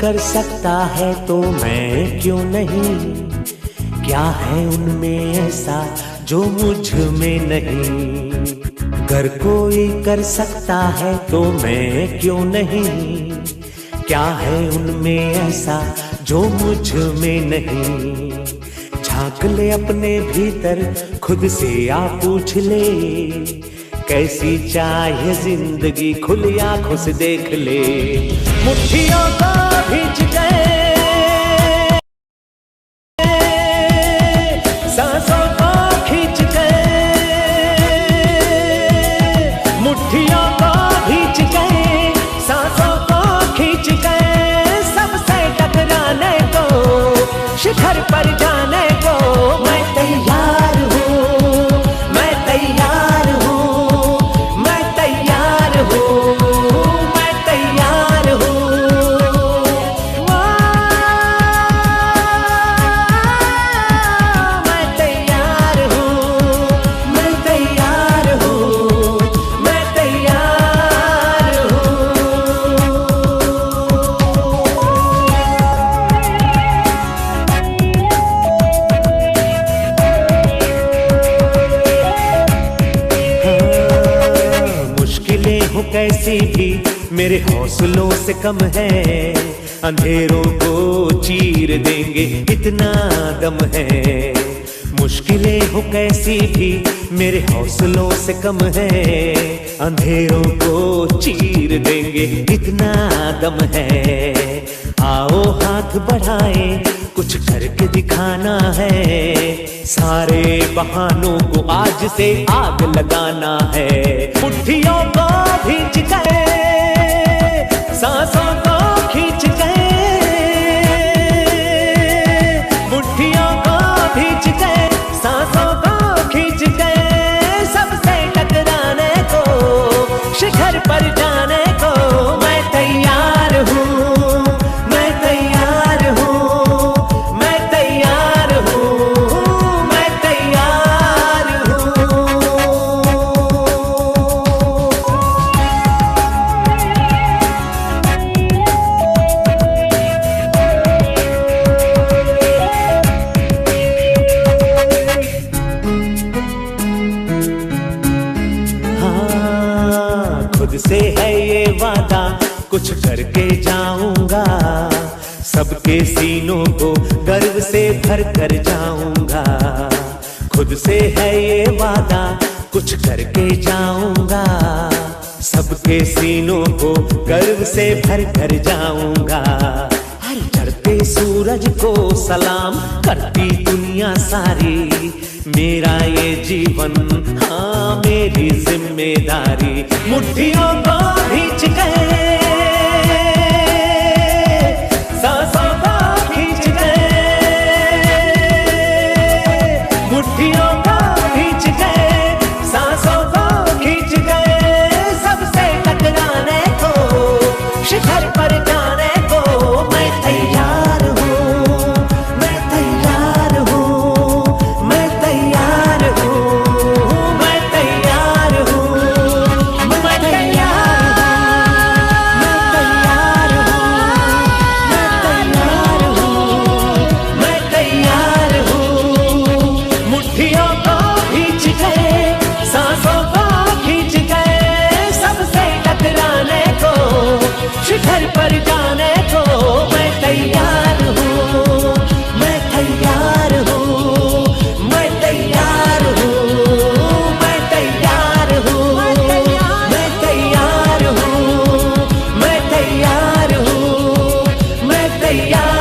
कर सकता है तो मैं क्यों नहीं? क्या है उनमें ऐसा जो मुझ में नहीं? अगर कोई कर सकता है तो मैं क्यों नहीं? क्या है उनमें ऐसा जो मुझ में नहीं? झांक ले अपने भीतर, खुद से आ पूछ ले, कैसी चाहे जिंदगी, खुली आंखों से देख ले। मुट्ठियों को भींच गए, सांसों को खींच गए, मुट्ठियों को भींच गए, सांसों को खींच गए, सबसे टकराने को, शिखर पर जाने को मैं तैयार हूँ, मैं तैयार हूँ, मैं तैयार हूँ, मैं तैयार हूँ। मैं तैयार हूँ, मैं तैयार हूँ, मैं तैयार हूँ। मुश्किलें हो कैसी भी मेरे हौसलों से कम है, अंधेरों को चीर देंगे इतना दम है। मुश्किलें हो कैसी भी मेरे हौसलों से कम है, अंधेरों को चीर देंगे इतना दम है। आओ हाथ बढ़ाए, कुछ करके दिखाना है, सारे बहानों को आज से आग लगाना है। मुट्ठियों को भींच गए, सांसों को खींच गए, मुट्ठियों को भींच गए, सांसों को खींच गए, सबसे टकराने को, शिखर पर जाने को मैं तैयार हूँ, मैं तैयार हूँ, मैं तैयार हूँ, मैं तैयार हूँ। हाँ, खुद से है ये वादा, कुछ करके जाऊंगा, सबके सीनों को गर्व से भर कर जाऊंगा। खुद से है ये वादा, कुछ करके जाऊंगा, सबके सीनों को गर्व से भर कर जाऊंगा। हर चढ़ते सूरज को सलाम करती दुनिया सारी, मेरा ये जीवन हाँ मेरी जिम्मेदारी। मुट्ठियों को भींच गए, सांसों को खींच गए, मुट्ठियों को भींच गए, सांसों को खींच गए, सबसे टकराने को, शिखर पर जाने को मैं तैयार हूँ, मैं तैयार हूँ, मैं तैयार हूँ, मैं तैयार हूँ, मैं तैयार हूँ, मैं तैयार हूँ। मुट्ठियों को खींच गए, सांसों को खींच गए, सबसे टकराने को, शिखर पर जाने को मैं तैयार हूँ, मैं तैयार हूँ, मैं तैयार हूँ, मैं तैयार हूँ, मैं तैयार हूँ, मैं तैयार हूँ, मैं तैयार